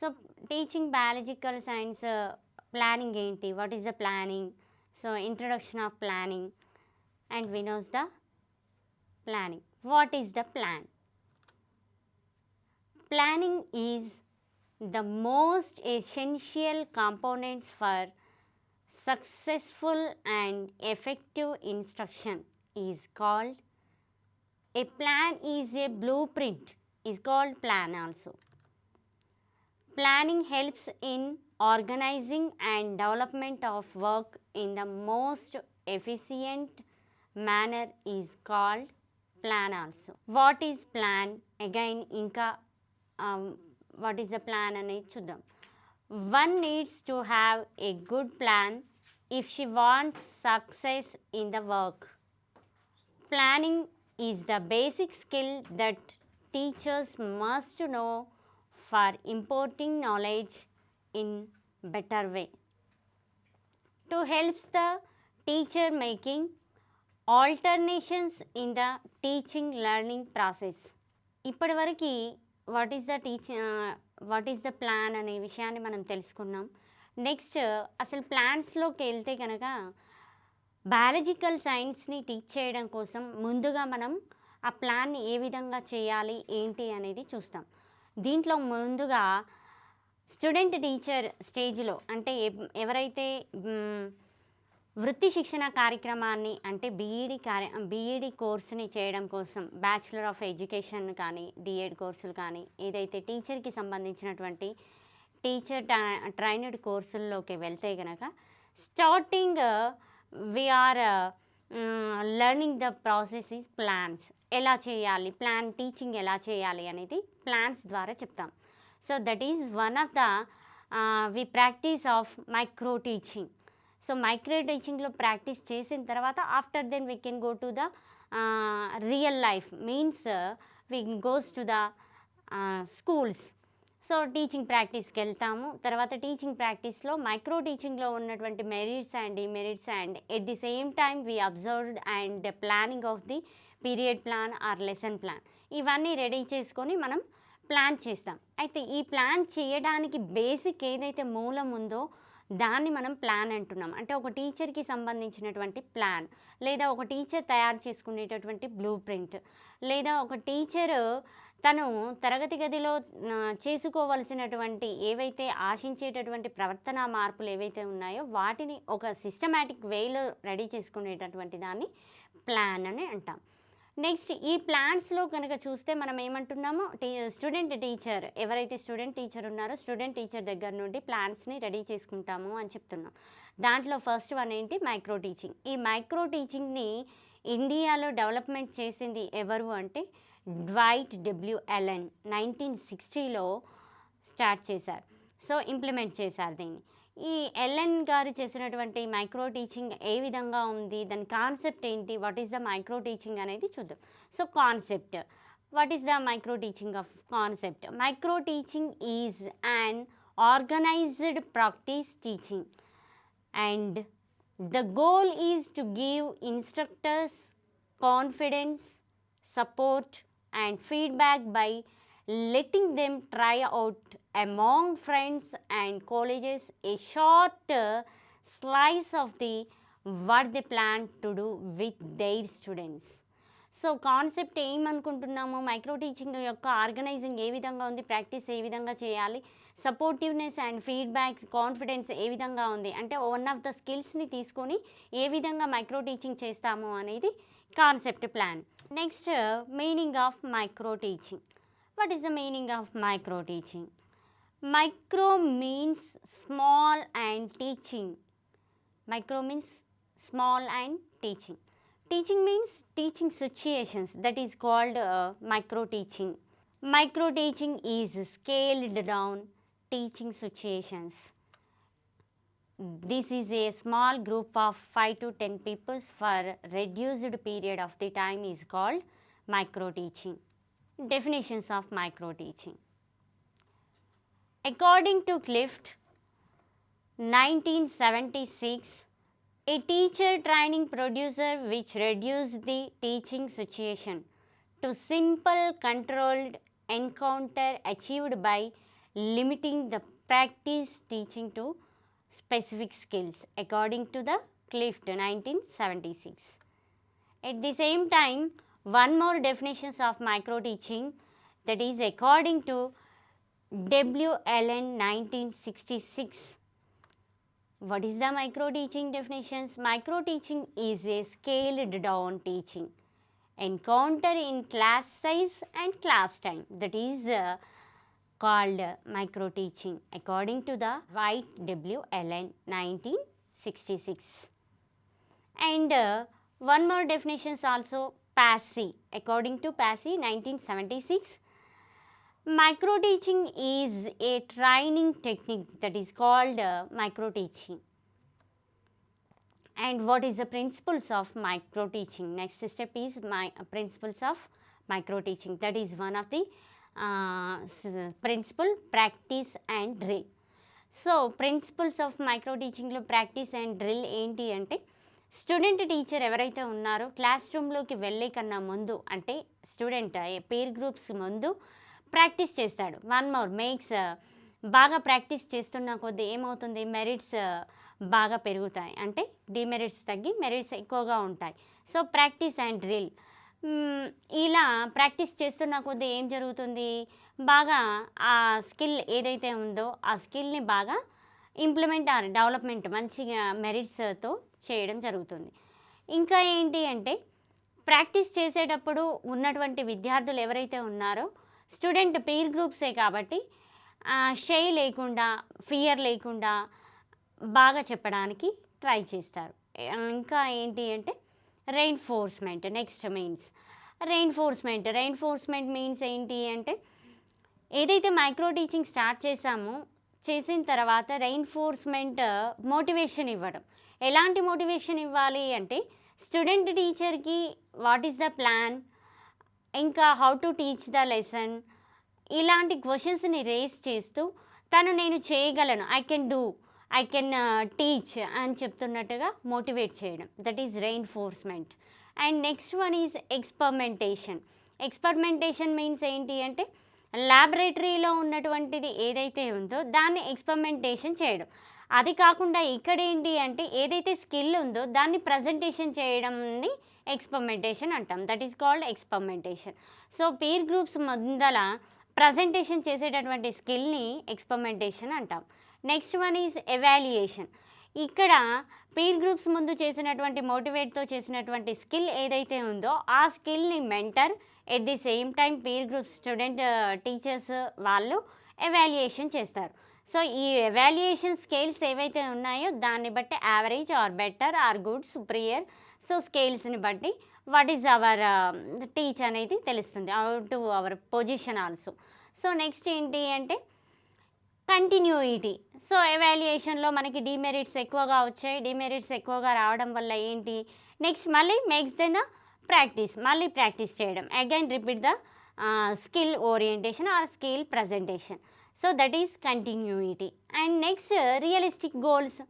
So teaching biological science planning ఏంటి, what is the planning, so introduction of planning and we knows the planning. What is the plan? Planning is the most essential components for successful and effective instruction is called a plan. Is a blueprint is called plan also. Planning helps in organizing and development of work in the most efficient manner is called plan also. What is plan? Again inka what is the plan అనేది చూద్దాం. One needs to have a good plan if she wants success in the work. Planning is the basic skill that teachers must know for imparting knowledge in better way. To help the teacher making alternations in the teaching learning process. ఇప్పటి వరకు what is the plan అనే విషయాన్ని మనం తెలుసుకున్నాం. Next అసలు ప్లాన్స్లోకి వెళ్తే కనుక biological సైన్స్ని teach చేయడం కోసం ముందుగా మనం ఆ ప్లాన్ని ఏ విధంగా చేయాలి ఏంటి అనేది చూస్తాం. దీంట్లో ముందుగా స్టూడెంట్ టీచర్ స్టేజ్లో అంటే ఎవరైతే వృత్తి శిక్షణ కార్యక్రమాన్ని అంటే బీఈడి కోర్సుని చేయడం కోసం బ్యాచిలర్ ఆఫ్ ఎడ్యుకేషన్ కానీ డిఎడ్ కోర్సులు కానీ ఏదైతే టీచర్కి సంబంధించినటువంటి టీచర్ ట్రైనడ్ కోర్సుల్లోకి వెళ్తే కనుక starting we are learning the process is plans. ఎలా చేయాలి, ప్లాన్ టీచింగ్ ఎలా చేయాలి అనేది ప్లాన్స్ ద్వారా చెప్తాం. So that is one of the we practice of micro teaching. So micro టీచింగ్లో ప్రాక్టీస్ చేసిన తర్వాత after then we can go to the real life, means we goes to the schools. So teaching ప్రాక్టీస్కి వెళ్తాము. తర్వాత teaching ప్రాక్టీస్లో micro టీచింగ్లో ఉన్నటువంటి merits and demerits and at the same time we observed and planning of the period plan or lesson plan ఇవన్నీ ready చేసుకొని మనం plan చేస్తాం. అయితే ఈ ప్లాన్ చేయడానికి బేసిక్ ఏదైతే మూలం ఉందో దాన్ని మనం ప్లాన్ అంటున్నాం. అంటే ఒక టీచర్కి సంబంధించినటువంటి ప్లాన్, లేదా ఒక టీచర్ తయారు చేసుకునేటటువంటి బ్లూ ప్రింట్, లేదా ఒక టీచరు తను తరగతి గదిలో చేసుకోవలసినటువంటి ఏవైతే ఆశించేటటువంటి ప్రవర్తన మార్పులు ఏవైతే ఉన్నాయో వాటిని ఒక సిస్టమాటిక్ వేలో రెడీ చేసుకునేటటువంటి దాన్ని ప్లాన్ అని అంటాం. నెక్స్ట్ ఈ ప్లాన్స్లో కనుక చూస్తే మనం ఏమంటున్నామో స్టూడెంట్ టీచర్ ఎవరైతే స్టూడెంట్ టీచర్ ఉన్నారో స్టూడెంట్ టీచర్ దగ్గర నుండి ప్లాన్స్ని రెడీ చేసుకుంటాము అని చెప్తున్నాం. దాంట్లో ఫస్ట్ వన్ ఏంటి, మైక్రో టీచింగ్. ఈ మైక్రో టీచింగ్ని ఇండియాలో డెవలప్మెంట్ చేసింది ఎవరు అంటే డ్వైట్ డబ్ల్యూ ఎలెన్ 1960లో స్టార్ట్ చేశారు. సో ఇంప్లిమెంట్ చేశారు దీన్ని. ఈ ఎల్ఎన్ గారు చేసినటువంటి మైక్రో టీచింగ్ ఏ విధంగా ఉంది, దాని కాన్సెప్ట్ ఏంటి, what is the micro teaching అనేది చూద్దాం. So concept, what is the micro teaching of concept? Micro teaching is an organized practice teaching and the goal is to give instructors confidence, support and feedback by letting them try out among friends and colleagues a short slice of what they plan to do with their students. So concept ఏమనుకుంటున్నాము, micro teaching యొక్క organizing ఏ విధంగా ఉంది, practice ఏ విధంగా చేయాలి, supportiveness and feedbacks, confidence ఏ విధంగా ఉంది అంటే వన్ ఆఫ్ ద స్కిల్స్ని తీసుకొని ఏ విధంగా మైక్రో టీచింగ్ చేస్తాము అనేది concept plan. Next meaning of micro teaching. What is the meaning of micro teaching? Micro means small and teaching. Micro means small and teaching. Teaching means teaching situations, that is called micro teaching. Micro teaching is scaled down teaching situations. This is a small group of 5 to 10 people for reduced period of the time is called micro teaching. Definitions of micro teaching. According to Clift 1976, a teacher training producer which reduced the teaching situation to simple controlled encounter achieved by limiting the practice teaching to specific skills according to the Clift 1976. At the same time, one more definitions of micro teaching, that is according to W.L.N. 1966. What is the micro teaching definitions? Micro teaching is a scaled down teaching encounter in class size and class time, that is called micro teaching according to the White W.L.N. 1966. And one more definitions also, 𝗬𝗂. According to 𝗬𝗂 1976, micro teaching is a training technique that is called micro teaching. And what is the principles of micro teaching? Next step is principles of micro teaching. That is one of the principle, practice and drill. So principles of micro teaching lo practice and drill enti ante, student teacher ఎవరైతే ఉన్నారో class రూమ్లోకి వెళ్ళే కన్నా ముందు, అంటే student పేర్ groups ముందు practice చేస్తాడు. One more makes, బాగా ప్రాక్టీస్ చేస్తున్న కొద్దీ ఏమవుతుంది, మెరిట్స్ బాగా పెరుగుతాయి, అంటే డిమెరిట్స్ తగ్గి మెరిట్స్ ఎక్కువగా ఉంటాయి. సో ప్రాక్టీస్ అండ్ డ్రిల్, ఇలా ప్రాక్టీస్ చేస్తున్న కొద్దీ ఏం జరుగుతుంది, బాగా ఆ స్కిల్ ఏదైతే ఉందో ఆ స్కిల్ని బాగా ఇంప్లిమెంట్ ఆర్ డెవలప్మెంట్ మంచిగా మెరిట్స్తో చేయడం జరుగుతుంది. ఇంకా ఏంటి అంటే ప్రాక్టీస్ చేసేటప్పుడు ఉన్నటువంటి విద్యార్థులు ఎవరైతే ఉన్నారో స్టూడెంట్ పీర్ గ్రూప్సే కాబట్టి షై లేకుండా, ఫియర్ లేకుండా బాగా చెప్పడానికి ట్రై చేస్తారు. ఇంకా ఏంటి అంటే reinforcement. Next means reinforcement means ఏంటి అంటే, ఏదైతే మైక్రో టీచింగ్ స్టార్ట్ చేసిన తర్వాత రెయిన్ఫోర్స్మెంట్ మోటివేషన్ ఇవ్వడం. ఎలాంటి మోటివేషన్ ఇవ్వాలి అంటే, స్టూడెంట్ టీచర్కి వాట్ ఈస్ ద ప్లాన్, ఇంకా how to teach the lesson, ఇలాంటి క్వశ్చన్స్ని రేస్ చేస్తూ నేను చేయగలను, ఐ కెన్ టీచ్ అని చెప్తున్నట్టుగా మోటివేట్ చేయడం. That is reinforcement. And next one is experimentation means ఏంటి అంటే, ల్యాబొరేటరీలో ఉన్నటువంటిది ఏదైతే ఉందో దాన్ని ఎక్స్పెరిమెంటేషన్ చేయడం. అది కాకుండా ఇక్కడ ఏంటి అంటే, ఏదైతే స్కిల్ ఉందో దాన్ని ప్రజెంటేషన్ చేయడంని ఎక్స్పెరిమెంటేషన్ అంటాం. That is called experimentation. So peer groups ముందల ప్రజెంటేషన్ చేసేటటువంటి స్కిల్ని ఎక్స్పెరిమెంటేషన్ అంటాం. Next one is evaluation. ఇక్కడ పీర్ గ్రూప్స్ ముందు చేసినటువంటి మోటివేట్తో చేసినటువంటి స్కిల్ ఏదైతే ఉందో ఆ స్కిల్ని mentor, at the same time peer groups student teachers వాళ్ళు ఎవాల్యుయేషన్ చేస్తారు. సో ఈ ఎవాల్యుయేషన్ స్కేల్స్ ఏవైతే ఉన్నాయో దాన్ని బట్టి average or better or good, superior, so స్కేల్స్ని బట్టి వాట్ ఈజ్ అవర్ టీచ్ అనేది తెలుస్తుంది, out to our position also. So next ఏంటి అంటే కంటిన్యూయిటీ. సో ఎవాల్యుయేషన్లో మనకి డిమెరిట్స్ ఎక్కువగా వచ్చాయి, డిమెరిట్స్ ఎక్కువగా రావడం వల్ల ఏంటి, నెక్స్ట్ మళ్ళీ మేక్స్ దెన్ ద ప్రాక్టీస్, మళ్ళీ ప్రాక్టీస్ చేయడం, again repeat the skill orientation or skill presentation. So that is continuity. And next realistic goals.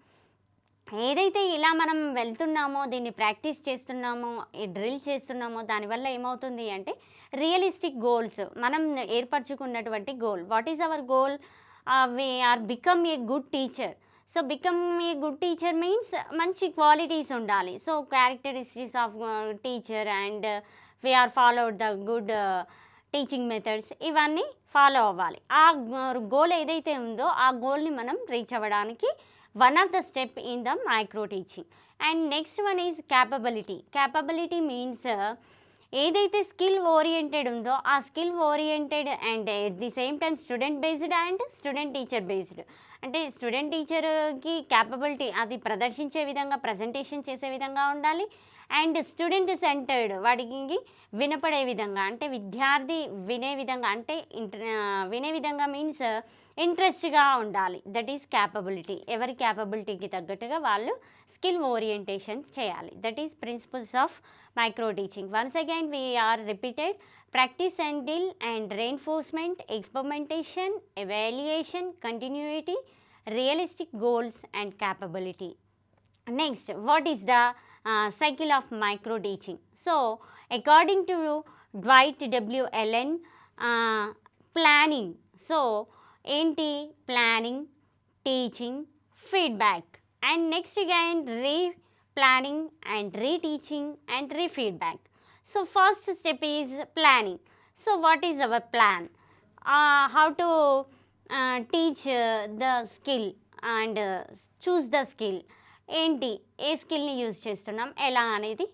ఏదైతే ఇలా మనం వెళ్తున్నామో, దీన్ని ప్రాక్టీస్ చేస్తున్నామో, డ్రిల్ చేస్తున్నామో, దానివల్ల ఏమవుతుంది అంటే రియలిస్టిక్ గోల్స్, మనం ఏర్పరచుకున్నటువంటి goal. What is our goal? we are become a good teacher. So become a good teacher means మంచి క్వాలిటీస్ ఉండాలి. So characteristics of teacher and we are followed the good teaching methods, ఇవన్నీ follow అవ్వాలి. ఆ goal ఏదైతే ఉందో ఆ గోల్ని మనం reach అవ్వడానికి one of the step in the micro teaching. And next one is capability means ఏదైతే స్కిల్ ఓరియంటెడ్ ఉందో ఆ skill oriented and at the same time student based and student teacher based. అంటే student టీచర్కి capability అది ప్రదర్శించే విధంగా, presentation చేసే విధంగా ఉండాలి. అండ్ స్టూడెంట్ సెంటర్డ్, వాడికి వినపడే విధంగా, అంటే విద్యార్థి వినే విధంగా, అంటే వినే విధంగా మీన్స్ ఇంట్రెస్ట్గా ఉండాలి. That is capability. ఎవరి క్యాపబిలిటీకి తగ్గట్టుగా వాళ్ళు స్కిల్ ఓరియంటేషన్ చేయాలి. That is principles of micro teaching. Once again we are repeated: practice and drill and reinforcement, experimentation, evaluation, continuity, realistic goals and capability. Next, what is the cycle of micro teaching? So according to Dwight W. Allen, planning. So ఏంటి planning, teaching, feedback and next again planning and reteaching and re-feedback. So first step is planning. So what is our plan? How to teach the skill and choose the skill. ఏంటి ఏ స్కిల్ని use చేస్తున్నాం ఎలా అనేది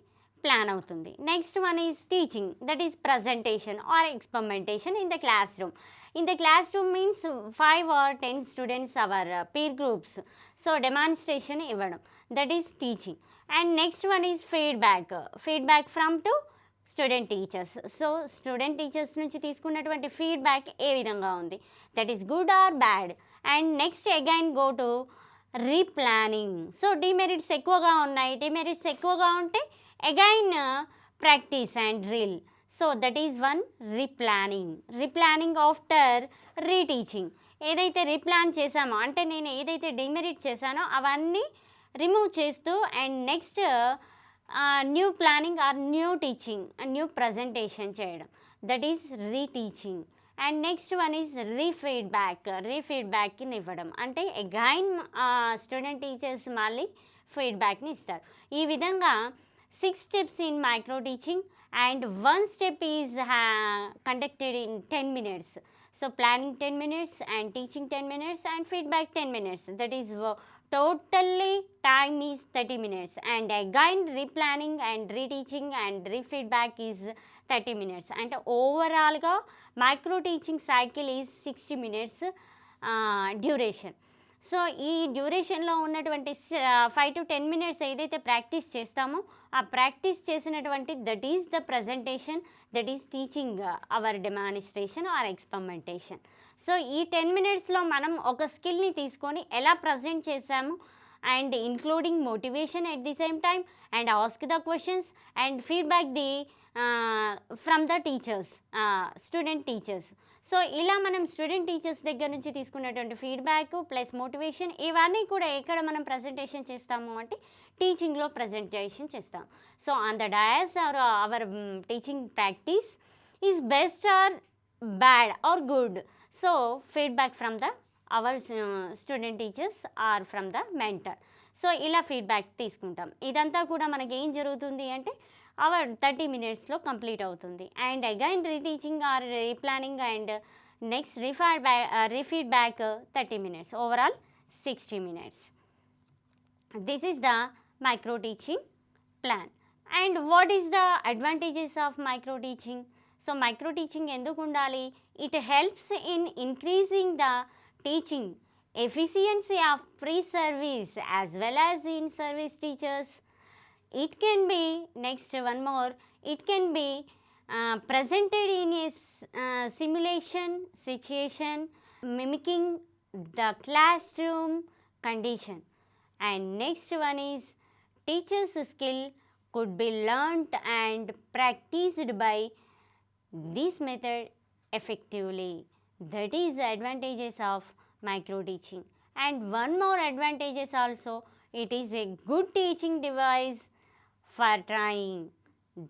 plan అవుతుంది. Next one is teaching, that is presentation or experimentation in the classroom. In the classroom means 5 or 10 students, our peer groups. So demonstration ఇవ్వడం, that is teaching. And next one is feedback. Feedback from to student teachers. So student teachers నుంచి తీసుకున్నటువంటి feedback ఏ విధంగా ఉంది, that is good or bad. And next again go to replanning. So demerits ఎక్కువగా ఉన్నాయి, demerits ఎక్కువగా ఉంటే again practice and drill. So that is one replanning. Replanning after reteaching. ఏదైతే replan చేసామో అంటే నేను ఏదైతే డిమెరిట్ చేశానో అవన్నీ రిమూవ్ చేస్తూ and next new planning or new teaching, new presentation చేయడం, that is reteaching. And next one is refeedback. రీఫీడ్బ్యాక్ని ఇవ్వడం అంటే అగైన్ స్టూడెంట్ టీచర్స్ మళ్ళీ ఫీడ్బ్యాక్ని ఇస్తారు. ఈ విధంగా 6 steps in micro teaching and 1 step is conducted in 10 minutes. So planning 10 minutes and teaching 10 minutes and feedback 10 minutes. That is totally time is 30 minutes. And again replanning and reteaching and refeedback is 30 minutes. And overall ga micro teaching cycle is 60 minutes duration. So ఈ డ్యూరేషన్లో ఉన్నటువంటి 5 to 10 minutes ఏదైతే practice చేస్తామో ఆ practice చేసినటువంటి that is the presentation, that is teaching our demonstration or experimentation. So ఈ 10 minutesలో మనం ఒక స్కిల్ని తీసుకొని ఎలా ప్రజెంట్ చేసాము and including motivation at the same time and ask the questions and feedback the from the teachers, student teachers. So ఇలా మనం student teachers దగ్గర నుంచి తీసుకున్నటువంటి ఫీడ్బ్యాక్ ప్లస్ మోటివేషన్ ఇవన్నీ కూడా ఎక్కడ మనం ప్రజెంటేషన్ చేస్తాము అంటే టీచింగ్లో ప్రజెంటేషన్ చేస్తాం. So on the dais or our teaching practice is best or bad or good. So feedback from the our student teachers or from the mentor. So ఇలా feedback తీసుకుంటాం. ఇదంతా కూడా మనకి ఏం జరుగుతుంది అంటే అవర్ 30 minutesలో కంప్లీట్ అవుతుంది. And again reteaching or replanning and next refeedback 30 minutes. Overall 60 minutes. This is the micro teaching plan. And what is the advantages of micro teaching? So micro teaching ఎందుకు ఉండాలి? It helps in increasing the teaching efficiency of pre-service as well as in-service teachers. It can be, next one more, it can be presented in a simulation situation mimicking the classroom condition. And next one is teacher's skill could be learnt and practiced by this method effectively. That is the advantages of micro teaching. And one more advantages also, it is a good teaching device for training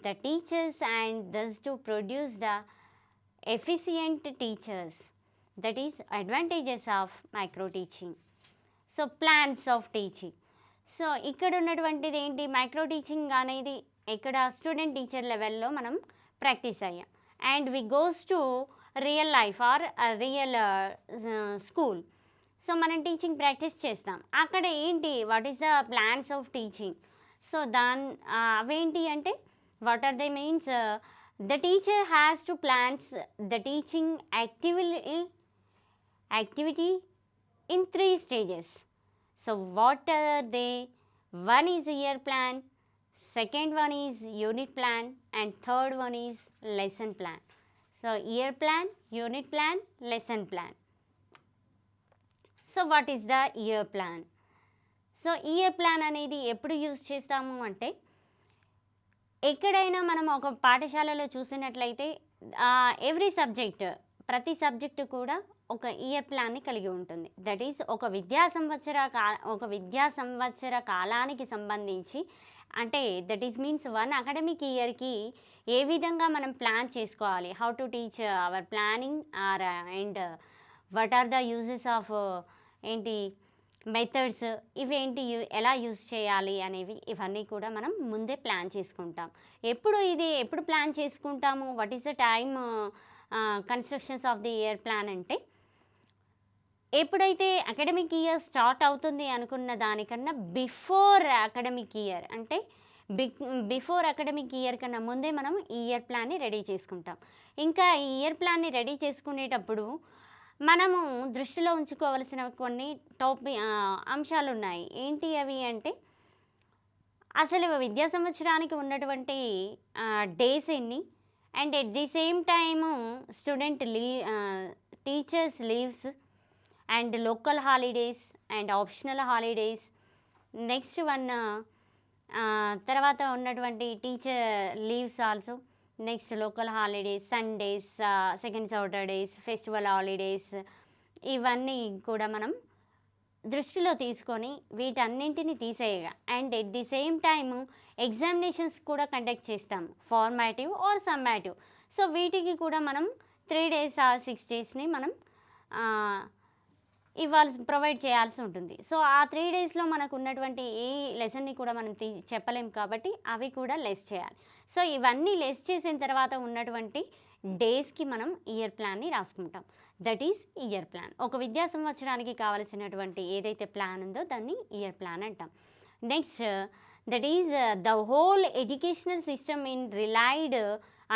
the teachers and thus to produce the efficient teachers. That is advantages of micro teaching. So plans of teaching. So ఇక్కడ ఉన్నటువంటిది ఏంటి, micro teaching అనేది ఇక్కడ student teacher లెవెల్లో మనం practice అయ్యాం. And we goes to real life or real school. So మనం teaching practice చేస్తాం. అక్కడ ఏంటి, what is the plans of teaching? So అవేంటి అంటే what are they means the teacher has to plans the teaching activity in 3 stages. So what are they? One is year plan, second one is unit plan, and third one is lesson plan. So year plan, unit plan, lesson plan. So what is the year plan? So year plan అనేది ఎప్పుడు use చేస్తాము అంటే ఎక్కడైనా మనం ఒక పాఠశాలలో చూసినట్లయితే every subject, ప్రతి సబ్జెక్టు కూడా ఒక ఇయర్ ప్లాన్ని కలిగి ఉంటుంది. దట్ ఈస్ ఒక విద్యా సంవత్సర కాలానికి సంబంధించి, అంటే దట్ ఈస్ మీన్స్ 1 అకాడమిక్ ఇయర్కి ఏ విధంగా మనం ప్లాన్ చేసుకోవాలి, how to teach our planning and what are the uses of ఏంటి మెథడ్స్, ఇవేంటి ఎలా యూజ్ చేయాలి అనేవి, ఇవన్నీ కూడా మనం ముందే ప్లాన్ చేసుకుంటాం. ఎప్పుడు ప్లాన్ చేసుకుంటాము, what is the time constructions of the year plan అంటే, ఎప్పుడైతే అకాడమిక్ ఇయర్ స్టార్ట్ అవుతుంది అనుకున్న దానికన్నా బిఫోర్ అకాడమిక్ ఇయర్, అంటే బిఫోర్ అకాడమిక్ ఇయర్ కన్నా ముందే మనం ఈ ఇయర్ ప్లాన్ని రెడీ చేసుకుంటాం. ఇంకా ఈ ఇయర్ ప్లాన్ని రెడీ చేసుకునేటప్పుడు మనము దృష్టిలో ఉంచుకోవలసిన కొన్ని అంశాలు ఉన్నాయి. ఏంటి అవి అంటే, అసలు విద్యా సంవత్సరానికి ఉన్నటువంటి డేస్ ఎన్ని, and at the same time student teachers leaves and local holidays and optional holidays, next one తర్వాత ఉన్నటువంటి teacher leaves also, next local holidays, Sundays, second Saturdays, festival holidays, ఇవన్నీ కూడా మనం దృష్టిలో తీసుకొని వీటన్నింటిని తీసేయగా, and at the same time examinations కూడా కండక్ట్ చేస్తాము, ఫార్మాటివ్ ఆర్ సమ్మాటివ్. సో వీటికి కూడా మనం 3 days ఆర్ 6 daysని మనం ప్రొవైడ్ చేయాల్సి ఉంటుంది. సో ఆ 3 daysలో మనకు ఉన్నటువంటి ఏ లెసన్ని కూడా మనం చెప్పలేం కాబట్టి అవి కూడా లెస్ చేయాలి. సో ఇవన్నీ లెస్ చేసిన తర్వాత ఉన్నటువంటి డేస్కి మనం ఇయర్ ప్లాన్ని రాసుకుంటాం. That is year plan. ఒక విద్యా సంవత్సరానికి కావలసినటువంటి ఏదైతే ప్లాన్ ఉందో దాన్ని ఇయర్ ప్లాన్ అంటాం. Next, that is the whole educational system in relied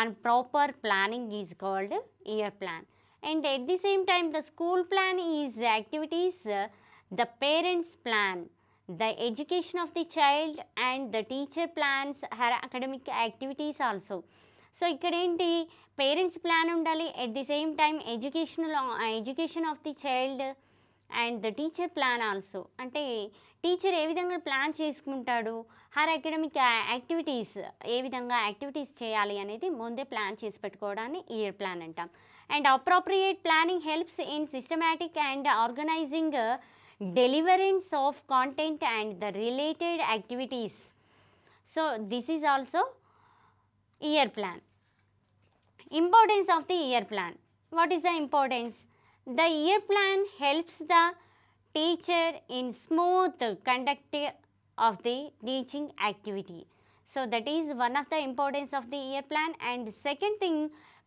on proper planning is called year plan. And at the same time, the school plan is activities, the parents plan, the education of the child, and the teacher plans her academic activities also. So ikkada enti parents plan undali, at the same time education of the child and the teacher plan also. Ante teacher ఏ విధంగా plan చేసుకుంటాడు, her academic activities ఏ విధంగా activities చేయాలి అనేది ముందే plan చేసి పెట్టుకోవడాన్ని year plan అంటాం. And appropriate planning helps in systematic and organising deliverance of content and the related activities. So this is also year plan. Importance of the year plan. What is the importance? The year plan helps the teacher in smooth conduct of the teaching activity. So that is one of the importance of the year plan. And second thing,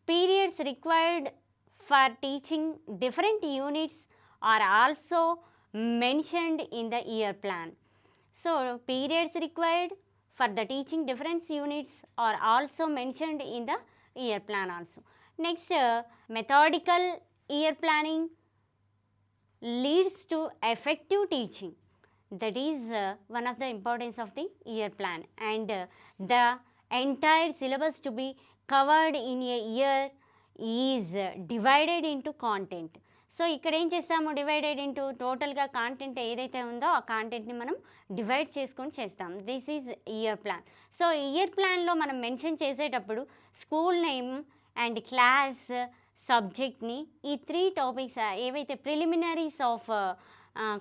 periods required for teaching different units are also mentioned in the year plan. So periods required for the teaching different units are also mentioned in the year plan also. Next, methodical year planning leads to effective teaching. That is one of the importance of the year plan. And the entire syllabus to be covered in a year is divided into content. So ఇక్కడ ఏం చేస్తాము, divided into టోటల్గా content ఏదైతే ఉందో ఆ కాంటెంట్ని మనం divide చేసుకొని చేస్తాం. This is year plan. So year ప్లాన్లో మనం మెన్షన్ చేసేటప్పుడు స్కూల్ నేమ్ అండ్ క్లాస్, సబ్జెక్ట్ని, ఈ 3 టాపిక్స్ ఏవైతే ప్రిలిమినరీస్ ఆఫ్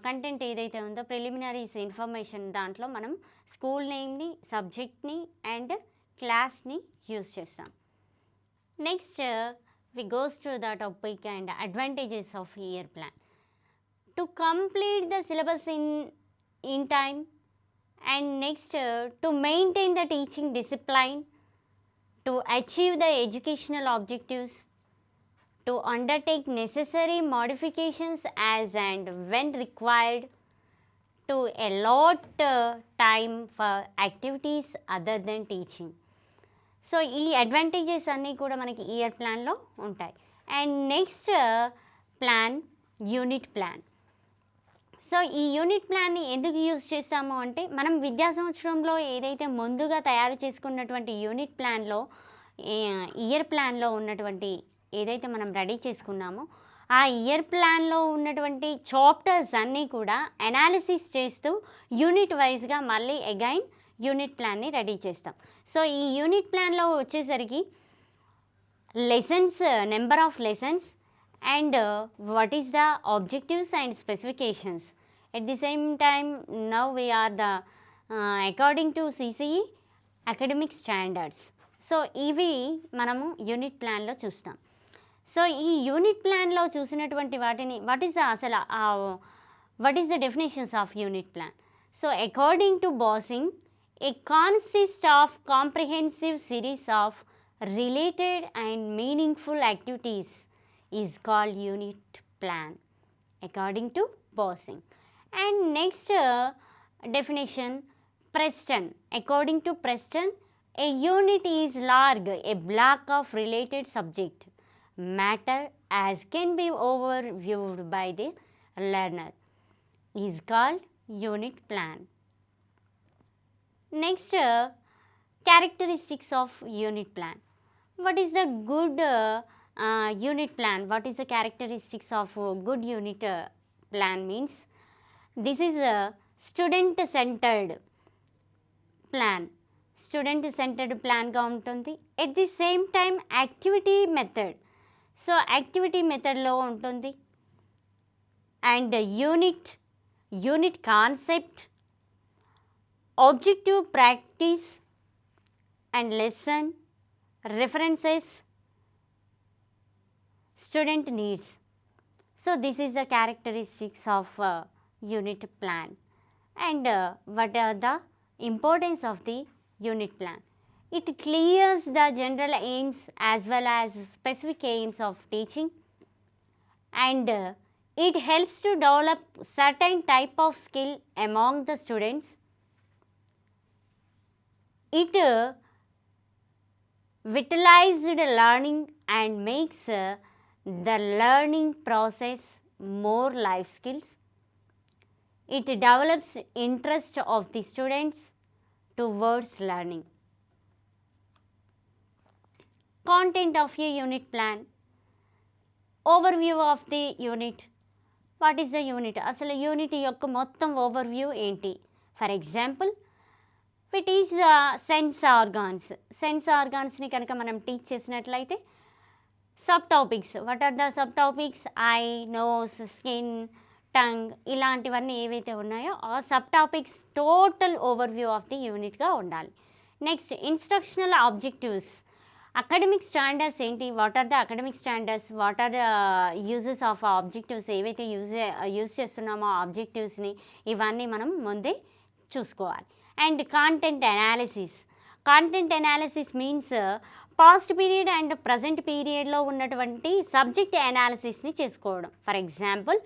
కంటెంట్ ఏదైతే ఉందో ప్రిలిమినరీస్ ఇన్ఫర్మేషన్, దాంట్లో మనం స్కూల్ నేమ్ని, సబ్జెక్ట్ని అండ్ క్లాస్ని యూజ్ చేస్తాం. Next we goes to the topic and advantages of year plan. To complete the syllabus in time, and next to maintain the teaching discipline, to achieve the educational objectives, to undertake necessary modifications as and when required, to allot time for activities other than teaching. So ఈ advantages అన్నీ కూడా మనకి year ప్లాన్లో ఉంటాయి. And next plan, unit plan. So ఈ unit ప్లాన్ని ఎందుకు use చేస్తాము అంటే, మనం విద్యా సంవత్సరంలో ఏదైతే ముందుగా తయారు చేసుకున్నటువంటి యూనిట్ ప్లాన్లో, ఇయర్ ప్లాన్లో ఉన్నటువంటి ఏదైతే మనం రెడీ చేసుకున్నామో ఆ ఇయర్ ప్లాన్లో ఉన్నటువంటి చాప్టర్స్ అన్నీ కూడా అనాలిసిస్ చేస్తూ యూనిట్ వైజ్గా మళ్ళీ అగైన్ యూనిట్ ప్లాన్ని రెడీ చేస్తాం. సో ఈ యూనిట్ ప్లాన్లో వచ్చేసరికి lessons, number of lessons and what is the objectives and specifications. At the same time now we are the according to CCE academic standards. So ఇవి మనము unit ప్లాన్లో చూస్తాం. So ఈ యూనిట్ ప్లాన్లో చూసినటువంటి వాటిని what is the definitions of unit plan. So according to bossing, a consist of comprehensive series of related and meaningful activities is called unit plan according to Bossing. And next definition, Preston. According to Preston, a unit is large, a block of related subject matter as can be overviewed by the learner is called unit plan. Next, characteristics of unit plan. What is the good unit plan? What is the characteristics of good unit plan means? This is a student centered plan. Student centered plan ga untundi. At the same time activity method. So activity method lo untundi. And unit concept, objective practice and lesson, references, student needs. So this is the characteristics of unit plan. And what are the importance of the unit plan? It clears the general aims as well as specific aims of teaching, and it helps to develop certain type of skill among the students. It vitalized learning and makes the learning process more life skills. It develops interest of the students towards learning. Content of a unit plan. Overview of the unit. What is the unit? అసలు unit యొక్క మొత్తం overview ఏంటి? For example, we teach the sense organs. Sense organsని కనుక మనం teach చేసినట్లయితే sub topics, what are the sub topics? Eye, nose, skin, tongue, ఇలాంటివన్నీ ఏవైతే ఉన్నాయో ఆ sub topics total overview of the యూనిట్గా ఉండాలి. Next, instructional objectives. Academic standards ఏంటి? What are the academic standards? What are the uses of objectives? ఏవైతే use చేస్తున్నామో ఆబ్జెక్టివ్స్ని ఇవన్నీ మనం ముందే చూసుకోవాలి. And content analysis. Content analysis means past period and present పీరియడ్లో ఉన్నటువంటి సబ్జెక్ట్ అనాలిసిస్ని చేసుకోవడం. ఫర్ ఎగ్జాంపుల్,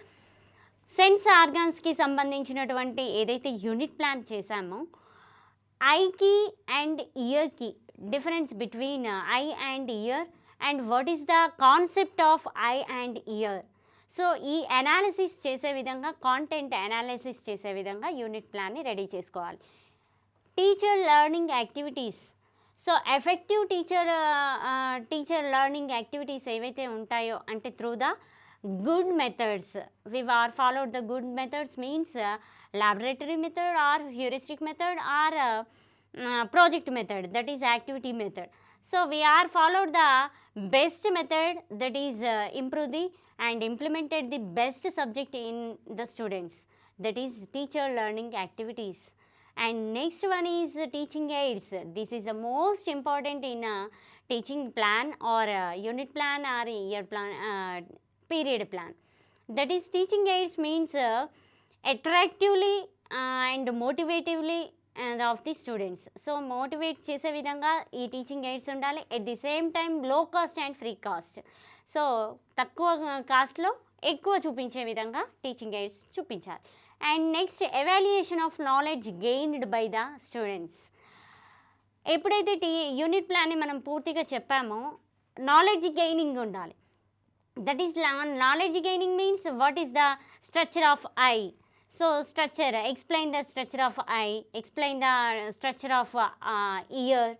సెన్స్ ఆర్గాన్స్కి సంబంధించినటువంటి ఏదైతే యూనిట్ ప్లాన్ చేశామో, ఐకి అండ్ ఇయర్కి difference between I and year, and what is the concept of I and year. So ఈ analysis చేసే విధంగా, కాంటెంట్ అనాలిసిస్ చేసే విధంగా యూనిట్ ప్లాన్ని రెడీ చేసుకోవాలి. Teacher learning activities. So effective teacher learning activities ఏవైతే ఉంటాయో అంటే through the good methods. We are followed the good methods means laboratory method or heuristic method or project method, that is activity method. So we are followed the best method, that is improve the and implemented the best subject in the students, that is teacher learning activities. And next one is teaching aids. This is the most important in teaching plan or unit plan or year plan, period plan. That is teaching aids means attractively and motivatively of the students. So motivate చేసే విధంగా ఈ teaching AIDS ఉండాలి. At the same time లో cost and free cost. So తక్కువ కాస్ట్లో ఎక్కువ చూపించే విధంగా టీచింగ్ ఎయిడ్స్ చూపించాలి. And next, evaluation of knowledge gained by the students. ఎప్పుడైతే యూనిట్ ప్లాన్ని మనం పూర్తిగా చెప్పామో, నాలెడ్జ్ గెయినింగ్ ఉండాలి. That is knowledge gaining means what is the structure of I. So structure, explain the structure of I, explain the structure of year,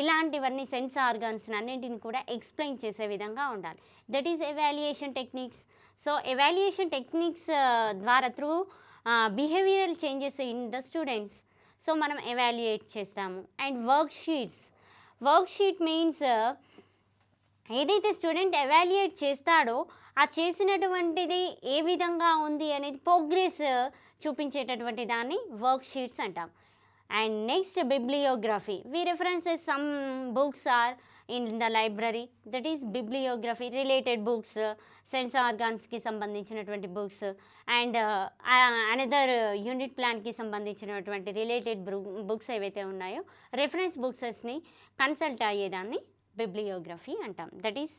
ఇలాంటివన్నీ sense organs అన్నింటిని కూడా explain చేసే విధంగా ఉండాలి. That is evaluation techniques. So evaluation techniques ద్వారా through behavioural changes in the students, so మనం evaluate చేస్తాము. And worksheets. Worksheet means ఏదైతే స్టూడెంట్ ఎవాల్యుయేట్ చేస్తాడో ఆ చేసినటువంటిది ఏ విధంగా ఉంది అనేది ప్రోగ్రెస్ చూపించేటటువంటి దాన్ని వర్క్ షీట్స్ అంటాం. And next, bibliography. We references some books or in the library, that is bibliography, related books, sense organs ki sambandhinచినటువంటి books, and another unit plan ki sambandhinచినటువంటి related books ఏవైతే ఉన్నాయో reference booksని కన్సల్ట్ అయ్యేదాన్ని bibliography అంటాం. That is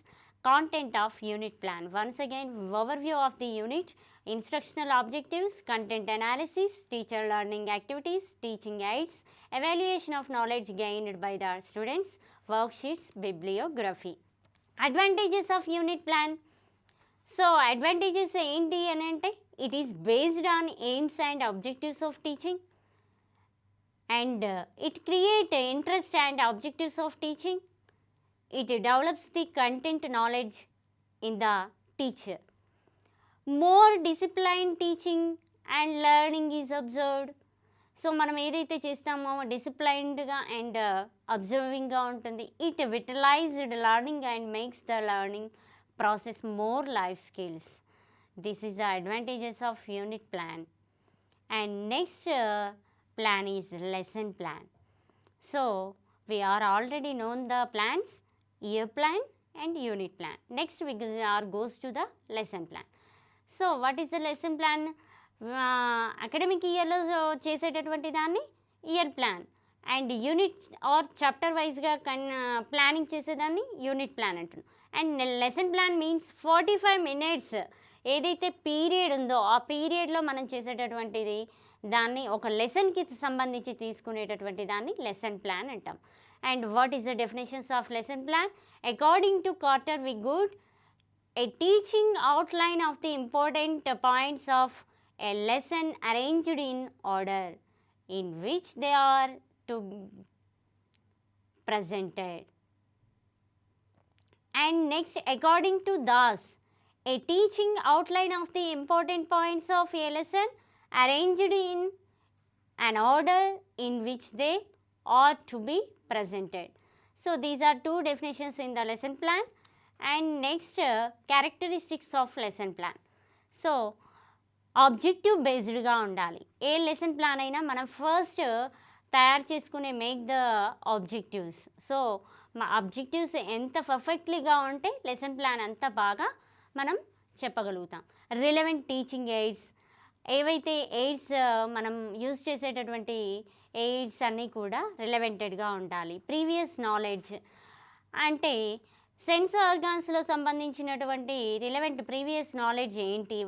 content of unit plan. Once again, overview of the unit, instructional objectives, content analysis, teacher learning activities, teaching aids, evaluation of knowledge gained by the students, worksheets, bibliography. Advantages of unit plan. So advantages ఏంటి అని అంటే it is based on aims and objectives of teaching, and it create interest and objectives of teaching. It develops the content knowledge in the teacher. More disciplined teaching and learning is observed. So మనం ఏదైతే చేస్తామో డిసిప్లైన్డ్గా అండ్ అబ్జర్వింగ్గా ఉంటుంది. It vitalized learning and makes the learning process more life skills. This is the advantages of unit plan. And next plan is lesson plan. So we are already known the plans, year plan and unit plan. Next we goes to the lesson plan. So what is the lesson plan? Academic ఇయర్లో చేసేటటువంటి దాన్ని year plan, and unit or chapter వైజ్గా planning చేసేదాన్ని unit plan అంటున్నాం. And lesson plan means 45 minutes ఏదైతే period ఉందో ఆ పీరియడ్లో మనం చేసేటటువంటిది దాన్ని ఒక లెసన్కి సంబంధించి తీసుకునేటటువంటి దాన్ని లెసన్ ప్లాన్ అంటాం. And what is the definitions of lesson plan? According to 𝗂𝗽𝗱-𝗺𝗀, a teaching outline of the important points of a lesson arranged in order in which they are to be presented. And next, according to thus, a teaching outline of the important points of a lesson arranged in an order in which they are to be presented. So these are two definitions in the lesson plan. And next, characteristics of lesson plan. So objective బేస్డ్గా ఉండాలి. ఏ lesson plan అయినా మనం first తయారు చేసుకునే make the objectives. So మా objectives ఎంత పర్ఫెక్ట్లీగా ఉంటే లెసన్ ప్లాన్ అంత బాగా మనం చెప్పగలుగుతాం. రిలవెంట్ టీచింగ్ ఎయిడ్స్, ఏవైతే ఎయిడ్స్ మనం యూజ్ చేసేటటువంటి ఎయిడ్స్ అన్నీ కూడా రిలవెంటెడ్గా ఉండాలి. ప్రీవియస్ నాలెడ్జ్ అంటే సెన్స్ ఆర్గాన్స్లో సంబంధించినటువంటి రిలవెంట్ ప్రీవియస్ నాలెడ్జ్ ఏంటి,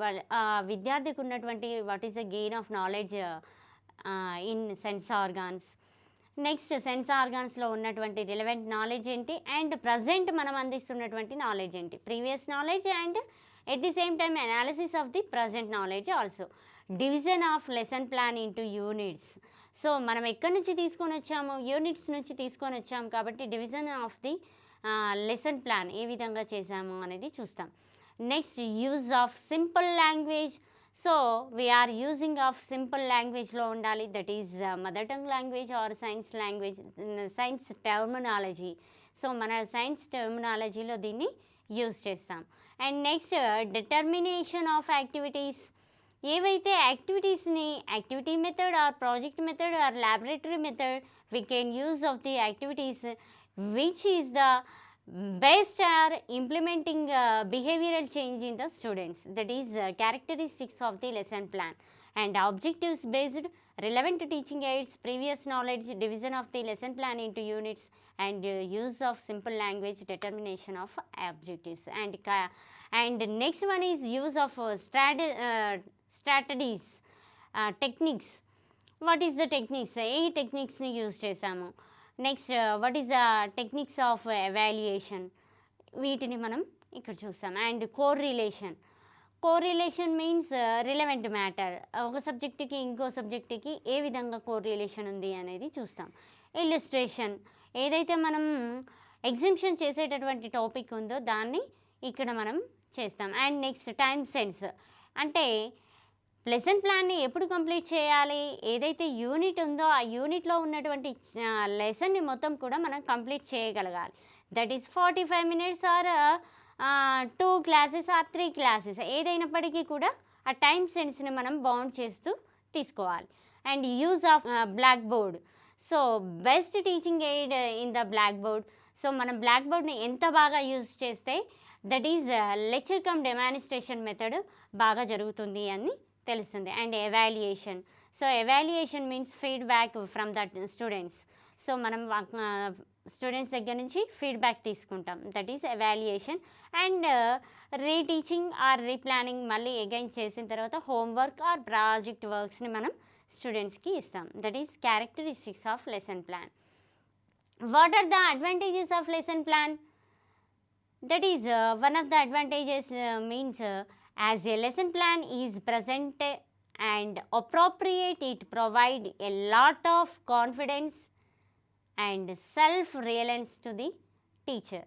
విద్యార్థికి ఉన్నటువంటి what is the gain of knowledge in sense organs. Next sense ఆర్గాన్స్లో ఉన్నటువంటి రిలవెంట్ నాలెడ్జ్ ఏంటి, అండ్ ప్రజెంట్ మనం అందిస్తున్నటువంటి నాలెడ్జ్ ఏంటి, previous knowledge and at the same time analysis of the present knowledge also. Division of lesson plan into units. So మనం ఎక్కడి నుంచి తీసుకొని వచ్చాము, యూనిట్స్ నుంచి తీసుకొని వచ్చాము కాబట్టి division of the lesson plan ఏ విధంగా చేసాము అనేది చూస్తాం. Next use of simple language. So we are using of simple లాంగ్వేజ్లో ఉండాలి, that is mother tongue language or science language, science terminology. So మన సైన్స్ టర్మినాలజీలో దీన్ని యూజ్ చేస్తాం. And next determination of activities. ఏవైతే యాక్టివిటీస్ని activity method or project method or laboratory method we can use of the activities which is the best are implementing behavioral change in the students. That is characteristics of the lesson plan. And objectives based, relevant teaching aids, previous knowledge, division of the lesson plan into units, and use of simple language, determination of objectives. And next one is use of strategies, techniques. What is the techniques? ఏ టెక్నిక్స్ని use చేసాము. Next what is the techniques of evaluation, వీటిని మనం ఇక్కడ చూస్తాం. And correlation. Correlation means relevant matter, ఒక సబ్జెక్టుకి ఇంకో సబ్జెక్టుకి ఏ విధంగా కోరిలేషన్ ఉంది అనేది చూస్తాం. ఇల్లుస్ట్రేషన్, ఏదైతే మనం ఎగ్జిబిషన్ చేసేటటువంటి టాపిక్ ఉందో దాన్ని ఇక్కడ మనం చేస్తాం. అండ్ నెక్స్ట్ టైం సెన్స్, అంటే లెసన్ ప్లాన్ని ఎప్పుడు కంప్లీట్ చేయాలి, ఏదైతే యూనిట్ ఉందో ఆ యూనిట్లో ఉన్నటువంటి లెసన్ని మొత్తం కూడా మనం కంప్లీట్ చేయగలగాలి. That is 45 minutes or 2 classes or 3 classes, ఏదైనప్పటికీ కూడా ఆ టైం సెన్స్ని మనం బౌండ్ చేస్తూ తీసుకోవాలి. And use of blackboard. So best teaching aid in the blackboard. So మనం బ్లాక్ బోర్డ్ని ఎంత బాగా యూజ్ చేస్తే that is lecture cum demonstration method బాగా జరుగుతుంది అని తెలుస్తుంది. And evaluation. So evaluation means feedback from that students. So మనం స్టూడెంట్స్ దగ్గర నుంచి ఫీడ్బ్యాక్ తీసుకుంటాం, that is evaluation. And reteaching or replanning, మళ్ళీ అగైన్ చేసిన తర్వాత హోంవర్క్ ఆర్ ప్రాజెక్ట్ వర్క్స్ని మనం స్టూడెంట్స్కి ఇస్తాం, that is characteristics of lesson plan. What are the advantages of lesson plan? That is one of the advantages means as a lesson plan is present and appropriate, it provide a lot of confidence and self-reliance to the teacher.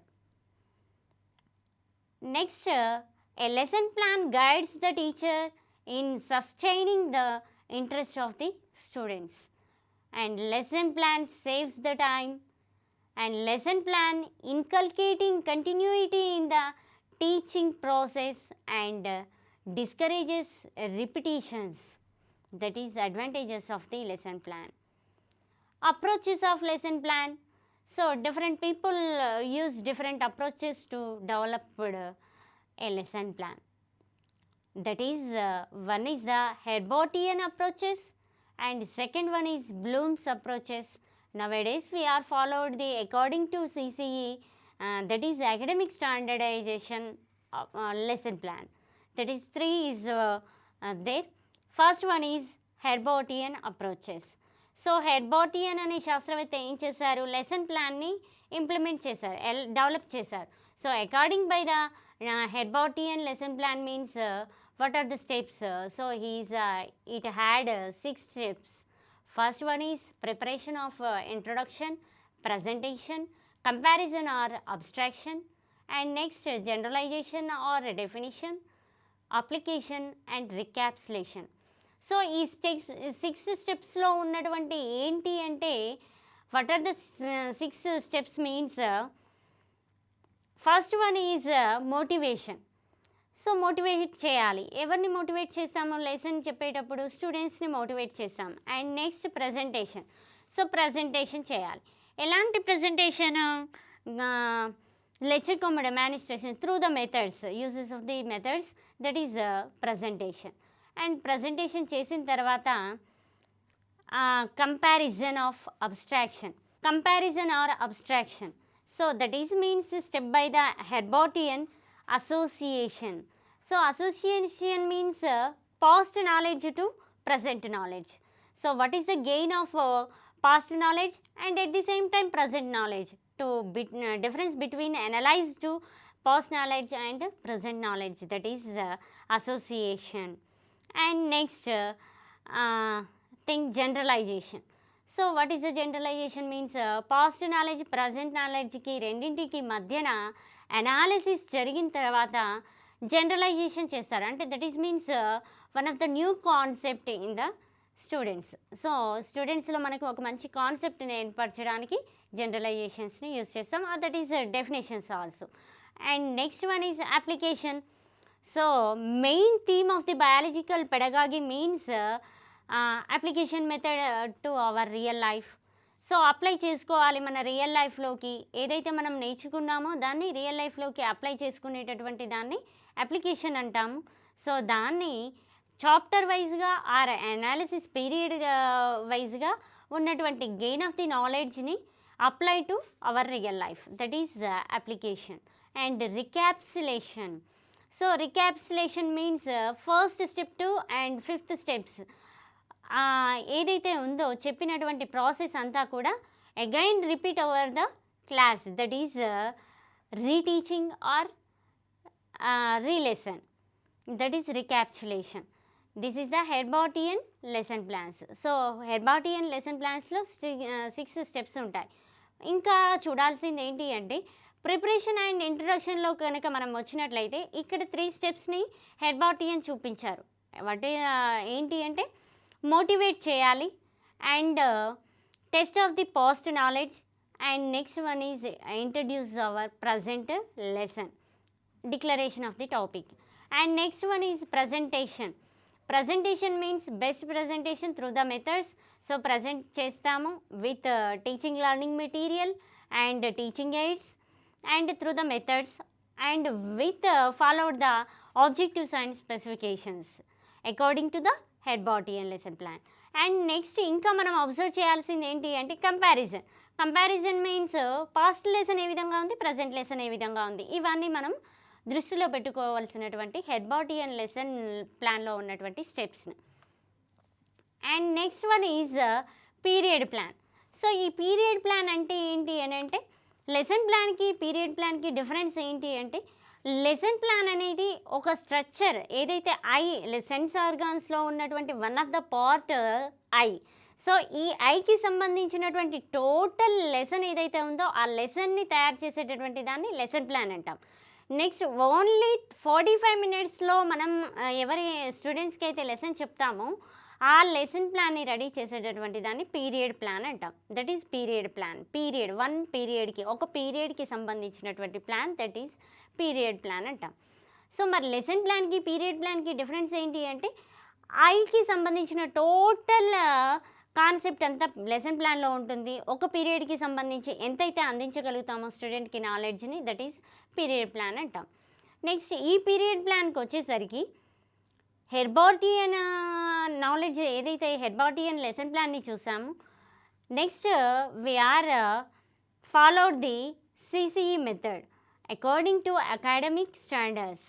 Next, a lesson plan guides the teacher in sustaining the interest of the students, and lesson plan saves the time, and lesson plan inculcating continuity in the teaching process and discourages repetitions. That is advantages of the lesson plan. Approaches of lesson plan. So different people use different approaches to develop a lesson plan. That is one is the Herbartian approaches and second one is Bloom's approaches. Nowadays we are followed the according to CCE, that is academic standardization lesson plan. That is 3 is there. First one is Herbartian approaches. So Herbartian అనే శాస్త్రవేత్త ఏం చేశారు, lesson ప్లాన్ని implement చేశారు, develop చేశారు. So according by the Herbartian lesson plan means what are the steps? So it had 6 steps. First one is preparation of introduction, presentation, comparison or abstraction, and next generalization or definition, application and recapitulation. So ఈ steps 6 స్టెప్స్లో ఉన్నటువంటి ఏంటి అంటే what are the 6 steps means first one is motivation. So motivate చేయాలి. ఎవరిని motivate చేస్తాము, lesson చెప్పేటప్పుడు స్టూడెంట్స్ని మోటివేట్ చేస్తాం. And next presentation. So presentation చేయాలి. ఎలాంటి presentation, lecture cum demonstration through the methods, uses of the methods, that is presentation. And presentation చేసిన తర్వాత comparison of abstraction, comparison or abstraction. So that is means step by the Herbartian association. So association means past knowledge to present knowledge. So what is the gain of past knowledge and at the same time present knowledge? To difference between analyzed to past knowledge and present knowledge, that is association. And next thing, generalization. So what is the generalization means past knowledge present knowledge ki రెండింటికి మధ్యన analysis జరిగిన తర్వాత generalisation చేస్తారు. అంటే that is means one of the new concept in the students. So స్టూడెంట్స్లో మనకు ఒక మంచి కాన్సెప్ట్ని ఏర్పరచడానికి జనరలైజేషన్స్ని యూజ్ చేస్తాం, that is definitions also. And next one is application. So main theme of the biological pedagogy means application method to our real life. So apply చేసుకోవాలి మన రియల్ లైఫ్లోకి, ఏదైతే మనం నేర్చుకున్నామో దాన్ని రియల్ లైఫ్లోకి అప్లై చేసుకునేటటువంటి దాన్ని అప్లికేషన్ అంటాము. సో దాన్ని చాప్టర్ వైజ్గా ఆర్ అనాలిసిస్ పీరియడ్ వైజ్గా ఉన్నటువంటి గెయిన్ ఆఫ్ ది నాలెడ్జ్ని apply to our real life, that is application. And recapsulation. So recapsulation means first step 2 and 5th steps ఏదైతే ఉందో చెప్పినటువంటి ప్రాసెస్ అంతా కూడా again repeat over the class, that is reteaching or relesson, that is recapsulation. This is the Herbartian lesson plans. So Herbartian lesson ప్లాన్స్లో 6 steps ఉంటాయి. ఇంకా చూడాల్సింది ఏంటి అంటే ప్రిపరేషన్ అండ్ ఇంట్రడక్షన్లో కనుక మనం వచ్చినట్లయితే ఇక్కడ 3 స్టెప్స్ని హెర్బార్టియన్ చూపించారు. వాటి ఏంటి అంటే మోటివేట్ చేయాలి and test of the past knowledge, and next one is introduce our present lesson, declaration of the topic. And next one is presentation. Presentation means best presentation through the methods. So present చేస్తాము with teaching learning material and teaching aids and through the methods and with followed the objectives and specifications according to the 𝗧𝗏𝗺 lesson plan. And next ఇంకా మనం observe చేయాల్సింది ఏంటి అంటే comparison means past lesson ఏ విధంగా ఉంది, present lesson ఏ విధంగా ఉంది, ఇవన్నీ మనం దృష్టిలో పెట్టుకోవాల్సినటువంటి 𝗧𝗏𝗺 లెసన్ ప్లాన్లో ఉన్నటువంటి స్టెప్స్ని. And next one is period plan. So ఈ పీరియడ్ ప్లాన్ అంటే ఏంటి అని అంటే లెసన్ ప్లాన్కి పీరియడ్ ప్లాన్కి డిఫరెన్స్ ఏంటి అంటే లెసన్ ప్లాన్ అనేది ఒక స్ట్రక్చర్, ఏదైతే సెన్స్ ఆర్గాన్స్లో ఉన్నటువంటి one of the part I. So ఈ ఐకి సంబంధించినటువంటి టోటల్ లెసన్ ఏదైతే ఉందో ఆ లెసన్ని తయారు చేసేటటువంటి దాన్ని లెసన్ ప్లాన్ అంటాం. నెక్స్ట్ ఓన్లీ 45 minutesలో మనం ఎవరి స్టూడెంట్స్కి అయితే లెసన్ చెప్తామో ఆ లెసన్ ప్లాన్ని రెడీ చేసేటటువంటి దాన్ని పీరియడ్ ప్లాన్ అంటాం. That is period plan. One పీరియడ్కి ఒక పీరియడ్కి సంబంధించినటువంటి plan, that is period plan అంటాం. సో మరి లెసన్ ప్లాన్కి పీరియడ్ ప్లాన్కి డిఫరెన్స్ ఏంటి అంటే ఐకి సంబంధించిన టోటల్ కాన్సెప్ట్ అంతా లెసన్ ప్లాన్లో ఉంటుంది. ఒక పీరియడ్కి సంబంధించి ఎంతైతే అందించగలుగుతామో స్టూడెంట్కి నాలెడ్జ్ని, దట్ ఈస్ పీరియడ్ ప్లాన్ అంటాం. నెక్స్ట్ ఈ పీరియడ్ ప్లాన్కి వచ్చేసరికి 𝗧𝗏𝗺 నాలెడ్జ్ ఏదైతే 𝗧𝗏𝗺 లెసన్ ప్లాన్ని చూసాము. Next we are followed the 𝗧𝗦𝗔𝗧 method according to academic standards.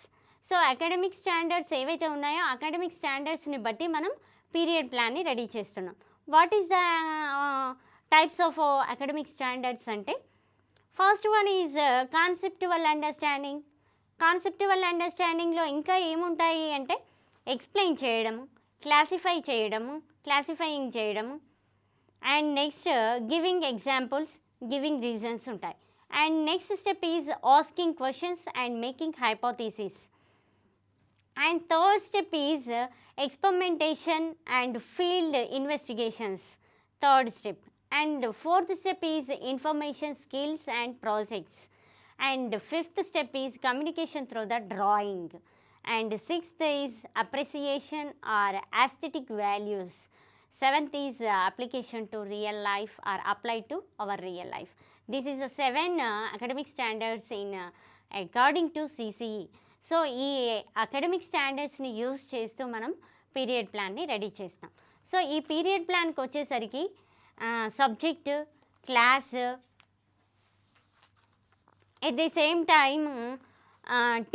So academic standards ఏవైతే ఉన్నాయో అకాడమిక్ స్టాండర్డ్స్ని బట్టి మనం పీరియడ్ ప్లాన్ని రెడీ చేస్తున్నాం. What is the types of academic standards అంటే first one is conceptual understanding. Conceptual అండర్స్టాండింగ్లో ఇంకా ఏముంటాయి అంటే ఎక్స్ప్లెయిన్ చేయడము, క్లాసిఫైయింగ్ చేయడము and next giving examples, giving reasons ఉంటాయి. And next step is asking questions and making hypothesis. And third step is experimentation and field investigations, third step. And fourth step is information skills and projects. And fifth step is communication through the drawing. And sixth is appreciation or aesthetic values. Seventh is application to real life or applied to our real life. This is the 7 academic standards in according to 𝗓𝗍𝗃. So ఈ academic స్టాండర్డ్స్ని use చేస్తూ మనం period ప్లాన్ని ready చేస్తాం. So ఈ period ప్లాన్కి వచ్చేసరికి subject, class, at the same time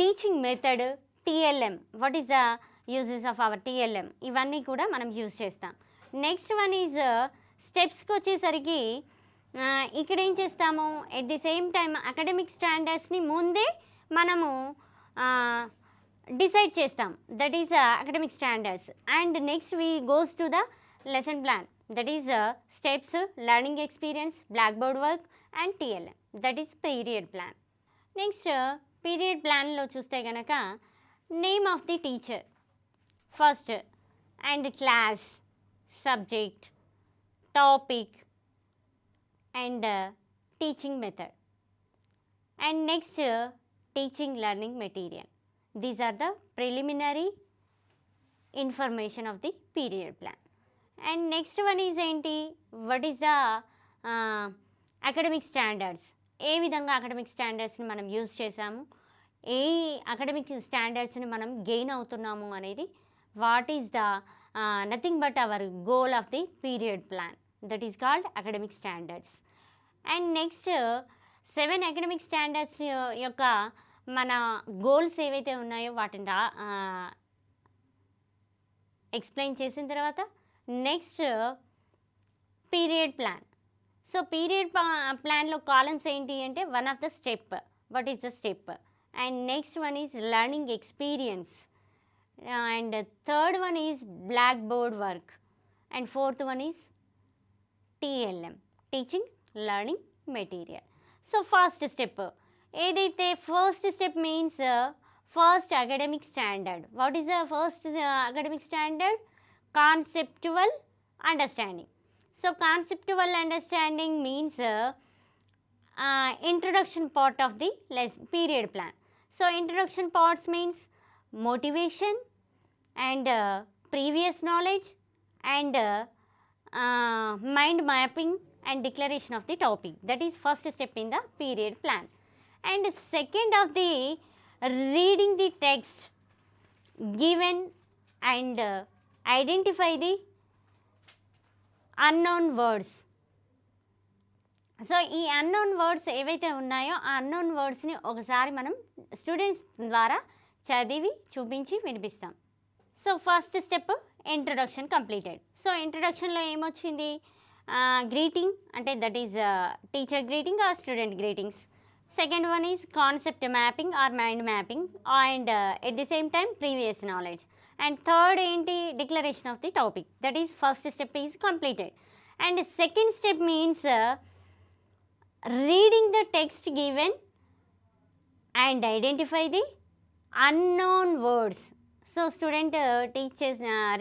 teaching method, TLM, what is the uses of our TLM, ఇవన్నీ కూడా మనం యూజ్ చేస్తాం. నెక్స్ట్ వన్ ఈజ్ స్టెప్స్కి వచ్చేసరికి ఇక్కడ ఏం చేస్తాము, at the same time academic స్టాండర్డ్స్ని ముందే మనము డిసైడ్ చేస్తాం, that is academic standards. And next we goes to the lesson plan, that is steps, learning experience, black board work and TLM, that is period plan. Next period ప్లాన్లో చూస్తే కనుక name of the teacher first, and class, subject, topic and teaching method, and next teaching learning material. These are the preliminary information of the period plan. And next one is enti, what is the academic standards, ఏ విధంగా academic స్టాండర్డ్స్ని మనం use చేసాము, ఏ academic స్టాండర్డ్స్ని మనం gain అవుతున్నాము అనేది, what is the nothing but our goal of the period plan, that is called academic standards. And next 7 academic standards యొక్క మన goals ఏవైతే ఉన్నాయో వాటిని ఎక్స్ప్లెయిన్ చేసిన తర్వాత next period plan. So period ప్లాన్లో కాలమ్స్ ఏంటి అంటే one of the step, what is the step, and next one is learning experience, and third one is black board work, and fourth one is TLM, teaching learning material. So first step ఏదైతే first step means first academic standard. What is the first academic standard? Conceptual understanding. So conceptual understanding means introduction part of the period plan. So introduction parts means motivation and previous knowledge and mind mapping and declaration of the topic. That is first step in the period plan. And second of the reading the text given and identify the unknown words. So ఈ unknown words ఏవైతే ఉన్నాయో ఆ unknown వర్డ్స్ని ఒకసారి మనం students ద్వారా చదివి చూపించి వినిపిస్తాం. So first step introduction completed. So ఇంట్రడక్షన్లో ఏమొచ్చింది, గ్రీటింగ్ అంటే that is teacher greeting or student greetings. Second one is concept mapping or mind mapping and at the same time previous knowledge. And third ఏంటి, declaration of the topic. That is first step is completed. And second step means reading the text given and identify the unknown words. So student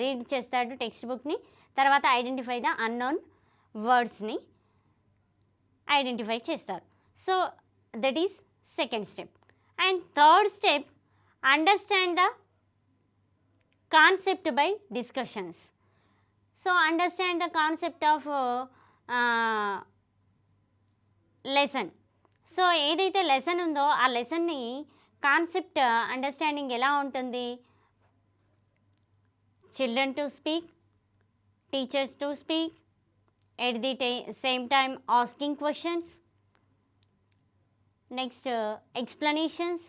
read చేస్తాడు text బుక్ని, తర్వాత identify the unknown వర్డ్స్ని identify చేస్తారు. So that is second step. And third step, understand the concept by discussions. So understand the concept of lesson. So ఏదైతే lesson ఉందో ఆ లెసన్ని concept understanding ఎలా ఉంటుంది, children to speak, teachers to speak, at the same time asking questions, next explanations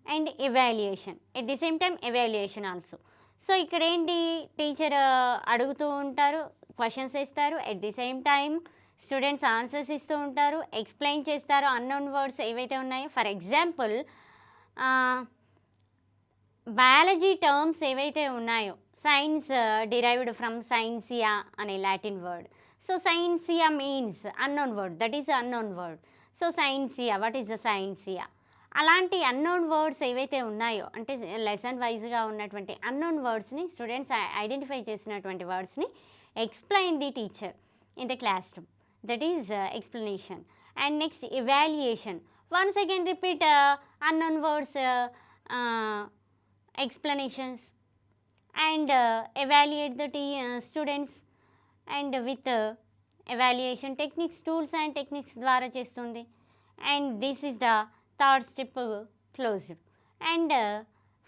and evaluation, at the same time evaluation also. So ఇక్కడ ఏంటి, teacher అడుగుతూ ఉంటారు, questions వేస్తారు, at the same time students answers ఇస్తూ ఉంటారు, explain చేస్తారు unknown words ఏవైతే ఉన్నాయో. ఫర్ ఎగ్జాంపుల్ బయాలజీ టర్మ్స్ ఏవైతే ఉన్నాయో, సైన్స్ డిరైవ్డ్ ఫ్రమ్ సైన్సియా అనే Latin word. So scientia means unknown word, that is unknown word. So scientia, what is the scientia? అలాంటి unknown words ఏవైతే ఉన్నాయో, అంటే లెసన్ వైజ్గా ఉన్నటువంటి అన్నోన్ వర్డ్స్ని స్టూడెంట్స్ ఐడెంటిఫై చేసినటువంటి వర్డ్స్ని explain the teacher in the classroom. That is explanation. And next, evaluation. Once again repeat unknown words explanations and evaluate the students and with evaluation techniques, tools and techniques ద్వారా చేస్తుంది. And this is the third step closed. And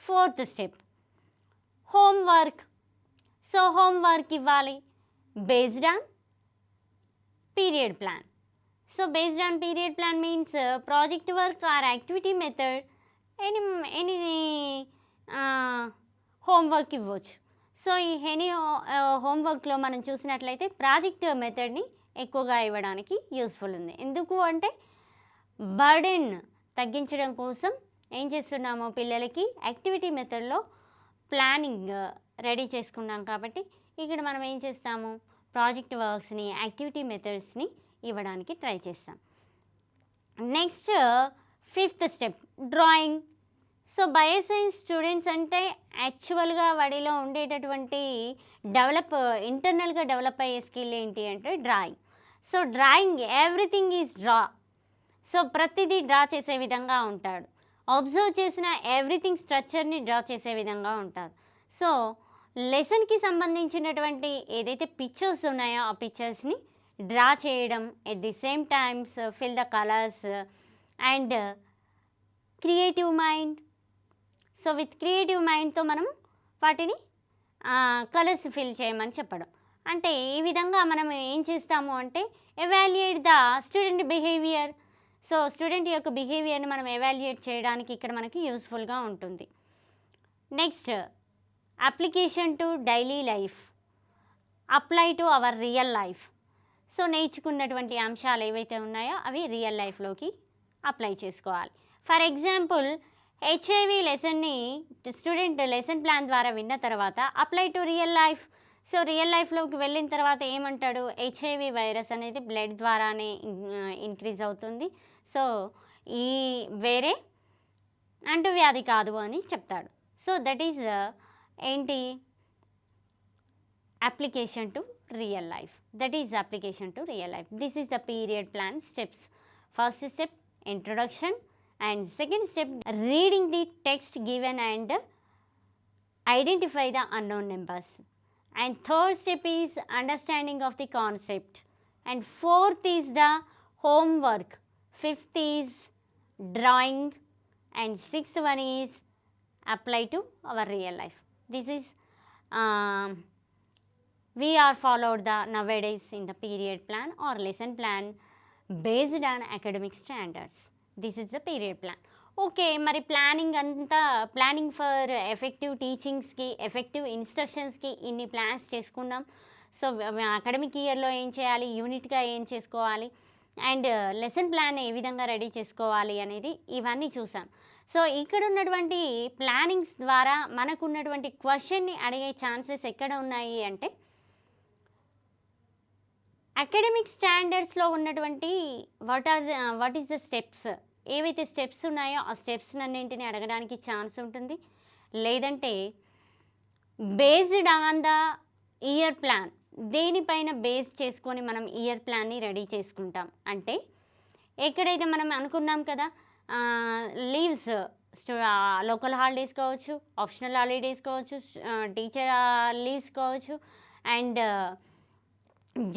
fourth step, homework. So homework ఇవ్వాలి based on period plan. So based on period plan means project work or activity method, any homework ఇవ్వచ్చు. So ఈ any హోంవర్క్లో మనం చూసినట్లయితే project మెథడ్ని ఎక్కువగా ఇవ్వడానికి useful ఉంది. ఎందుకు అంటే బర్డెన్ తగ్గించడం కోసం ఏం చేస్తున్నామో పిల్లలకి యాక్టివిటీ మెథడ్లో ప్లానింగ్ రెడీ చేసుకున్నాం కాబట్టి ఇక్కడ మనం ఏం చేస్తాము, ప్రాజెక్ట్ వర్క్స్ని, యాక్టివిటీ మెథడ్స్ని ఇవ్వడానికి ట్రై చేస్తాం. Next fifth step, drawing. So bioscience students అంటే యాక్చువల్గా వాడిలో ఉండేటటువంటి ఇంటర్నల్గా డెవలప్ అయ్యే స్కిల్ ఏంటి అంటే drawing. So drawing everything is draw. So ప్రతిదీ డ్రా చేసే విధంగా ఉంటాడు. అబ్జర్వ్ చేసిన ఎవ్రీథింగ్ స్ట్రక్చర్ని డ్రా చేసే విధంగా ఉంటారు. సో లెసన్కి సంబంధించినటువంటి ఏదైతే పిక్చర్స్ ఉన్నాయో ఆ పిక్చర్స్ని డ్రా చేయడం, at the same times fill the colours and creative mind. So with creative మైండ్తో మనం వాటిని కలర్స్ ఫిల్ చేయమని చెప్పడం. అంటే ఈ విధంగా మనం ఏం చేస్తాము అంటే evaluate the student behaviour. So student యొక్క బిహేవియర్ని మనం ఎవాల్యుయేట్ చేయడానికి ఇక్కడ మనకి యూస్ఫుల్గా ఉంటుంది. Next, application to daily life, apply to our real life. So నేర్చుకున్నటువంటి అంశాలు ఏవైతే ఉన్నాయో అవి రియల్ లైఫ్లోకి అప్లై చేసుకోవాలి. ఫర్ ఎగ్జాంపుల్ హెచ్ఐవి లెసన్ని స్టూడెంట్ లెసన్ ప్లాన్ ద్వారా విన్న తర్వాత apply to real life. So real లైఫ్లోకి వెళ్ళిన తర్వాత ఏమంటాడు, హెచ్ఐవి వైరస్ అనేది బ్లడ్ ద్వారానే ఇంక్రీజ్ అవుతుంది. సో ఈ వేరే అంటువ్యాధి కాదు అని చెప్తాడు. సో దట్ ఈజ్ ఏంటి, application to real life. That is application to real life. This is the period plan steps. First step introduction, and second step reading the text given and identify the unknown numbers, and third step is understanding of the concept, and 4th is the homework, 5th is drawing, and 6th one is apply to our real life. This is we are followed the nowadays in the period plan or lesson plan based on academic standards. This is the period plan. Okay, మరి planning for effective టీచింగ్స్కి, effective ఇన్స్ట్రక్షన్స్కి ఇన్ని plans చేసుకున్నాం. So academic ఇయర్లో ఏం చేయాలి, యూనిట్గా ఏం చేసుకోవాలి, and lesson plan ఏ విధంగా రెడీ చేసుకోవాలి అనేది ఇవన్నీ చూసాం. సో ఇక్కడ ఉన్నటువంటి ప్లానింగ్స్ ద్వారా మనకున్నటువంటి క్వశ్చన్ని అడిగే ఛాన్సెస్ ఎక్కడ ఉన్నాయి అంటే అకాడమిక్ స్టాండర్డ్స్లో ఉన్నటువంటి వాట్ ఈస్ ద స్టెప్స్, ఏవైతే స్టెప్స్ ఉన్నాయో ఆ స్టెప్స్ అన్నింటిని అడగడానికి ఛాన్స్ ఉంటుంది. లేదంటే based on the year plan, దేనిపైన బేస్ చేసుకొని మనం ఇయర్ ప్లాన్ని రెడీ చేసుకుంటాం అంటే ఎక్కడైతే మనం అనుకున్నాం కదా లీవ్స్, లోకల్ హాలిడేస్ కావచ్చు, ఆప్షనల్ హాలిడేస్ కావచ్చు, టీచర్ లీవ్స్ కావచ్చు, and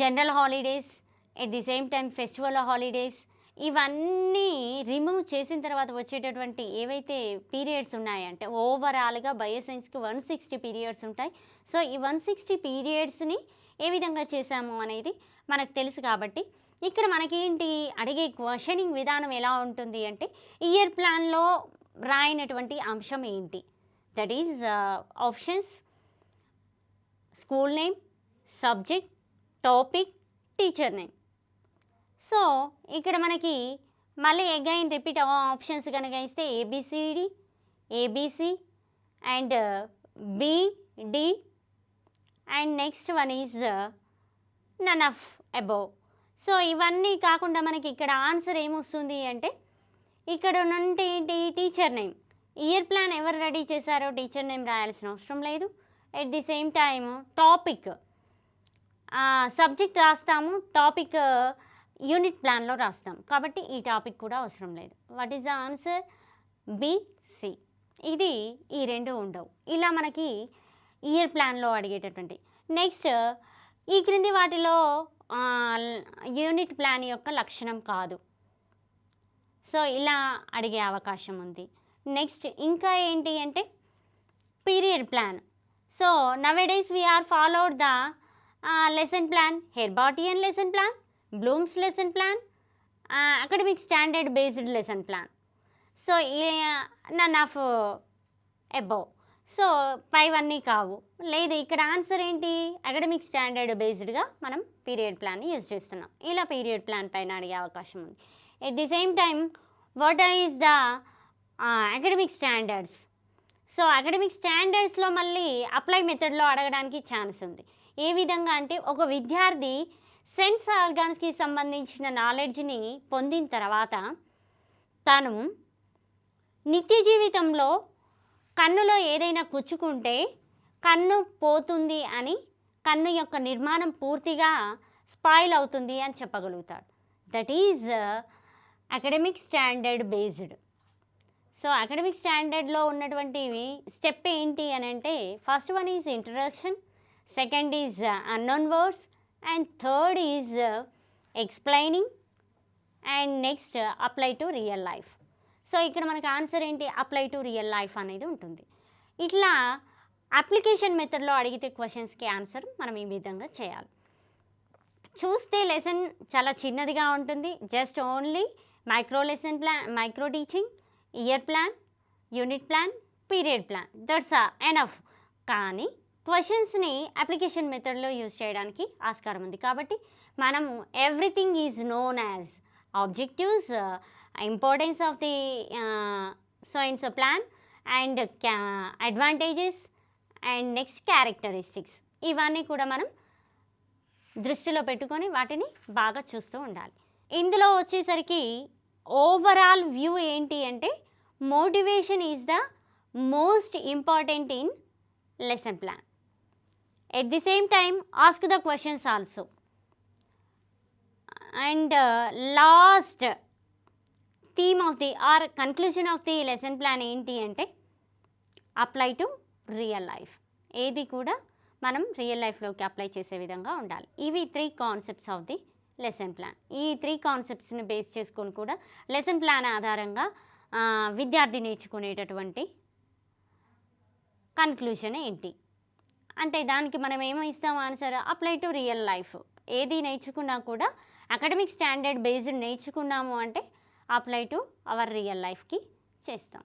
general holidays, at the same time festival holidays, ఇవన్నీ రిమూవ్ చేసిన తర్వాత వచ్చేటటువంటి ఏవైతే పీరియడ్స్ ఉన్నాయంటే ఓవరాల్గా బయోసైన్స్కి 160 పీరియడ్స్ ఉంటాయి. సో ఈ 160 పీరియడ్స్ని ఏ విధంగా చేశాము అనేది మనకు తెలుసు. కాబట్టి ఇక్కడ మనకేంటి అడిగే క్వశ్చనింగ్ విధానం ఎలా ఉంటుంది అంటే ఇయర్ ప్లాన్లో రాయినటువంటి అంశం ఏంటి, that is options, school name, subject, topic, teacher name. So ఇక్కడ మనకి మళ్ళీ అగైన్ రిపీట్ ఆప్షన్స్ కనుక ఇస్తే A B C D, A B C and B D, and next one is none of above. So ఇవన్నీ కాకుండా మనకి ఇక్కడ ఆన్సర్ ఏమొస్తుంది అంటే ఇక్కడ నుండి ఏంటి, టీచర్ నేమ్. ఇయర్ ప్లాన్ ఎవరు రెడీ చేశారో టీచర్ నేమ్ రాయాల్సిన అవసరం లేదు. At the same time topic, subject రాస్తాము, టాపిక్ యూనిట్ ప్లాన్లో రాస్తాం కాబట్టి ఈ టాపిక్ కూడా అవసరం లేదు. What is the answer, B C. ఇది ఈ రెండు ఉండవు. ఇలా మనకి ఇయర్ ప్లాన్లో అడిగేటటువంటి. నెక్స్ట్ ఈ క్రింది వాటిలో యూనిట్ ప్లాన్ యొక్క లక్షణం కాదు. సో ఇలా అడిగే అవకాశం ఉంది. నెక్స్ట్ ఇంకా ఏంటి అంటే period plan. So nowadays we are followed the lesson plan, Herbartian lesson plan, Bloom's lesson plan, academic standard based lesson plan. So none of above. So పైవన్నీ కావు. లేదు ఇక్కడ ఆన్సర్ ఏంటి, అకాడమిక్ స్టాండర్డ్ బేస్డ్గా మనం పీరియడ్ ప్లాన్ని యూజ్ చేస్తున్నాం. ఇలా పీరియడ్ ప్లాన్ పైన అడిగే అవకాశం ఉంది. At the same time what is the academic standards. So academic స్టాండర్డ్స్లో మళ్ళీ అప్లై మెథడ్లో అడగడానికి ఛాన్స్ ఉంది. ఏ విధంగా అంటే ఒక విద్యార్థి సెన్స్ ఆర్గాన్స్కి సంబంధించిన నాలెడ్జ్ని పొందిన తర్వాత తను నిత్య జీవితంలో కన్నులో ఏదైనా కుచ్చుకుంటే కన్ను పోతుంది అని, కన్ను యొక్క నిర్మాణం పూర్తిగా స్పాయిల్ అవుతుంది అని చెప్పగలుగుతాడు. That is academic standard based. So academic స్టాండర్డ్లో ఉన్నటువంటి స్టెప్ ఏంటి అని అంటే first one is introduction, second is unknown words, and third is explaining, and next apply to real life. So ఇక్కడ మనకు ఆన్సర్ ఏంటి, అప్లై టు రియల్ లైఫ్ అనేది ఉంటుంది. ఇట్లా అప్లికేషన్ మెథడ్లో అడిగితే క్వశ్చన్స్కి ఆన్సర్ మనం ఈ విధంగా చేయాలి. చూస్తే లెసన్ చాలా చిన్నదిగా ఉంటుంది. Just only micro lesson plan, micro teaching, year plan, unit plan, period plan, that's enough. కానీ క్వశ్చన్స్ని అప్లికేషన్ మెథడ్లో యూజ్ చేయడానికి ఆస్కారం ఉంది. కాబట్టి మనం everything is known as objectives, importance of the so plan, and advantages, and next characteristics, ఇవన్నీ కూడా మనం దృష్టిలో పెట్టుకొని వాటిని బాగా చూస్తూ ఉండాలి. ఇందులో వచ్చేసరికి ఓవరాల్ వ్యూ ఏంటి అంటే motivation is the most important in lesson plan. At the same time ask the questions also. And last theme of the or conclusion of the lesson plan ఏంటి అంటే అప్లై టు రియల్ లైఫ్. ఏది కూడా మనం real లైఫ్లోకి apply చేసే విధంగా ఉండాలి. ఇవి 3 concepts of the lesson plan. ఈ 3 కాన్సెప్ట్స్ని బేస్ చేసుకొని కూడా లెసన్ ప్లాన్ ఆధారంగా విద్యార్థి నేర్చుకునేటటువంటి కన్క్లూషన్ ఏంటి అంటే దానికి మనం ఏమో ఇస్తాం answer apply to real life. ఏది నేర్చుకున్నా కూడా అకాడమిక్ స్టాండర్డ్ బేస్డ్ నేర్చుకున్నాము అంటే అప్లై టు అవర్ రియల్ లైఫ్కి చేస్తాం.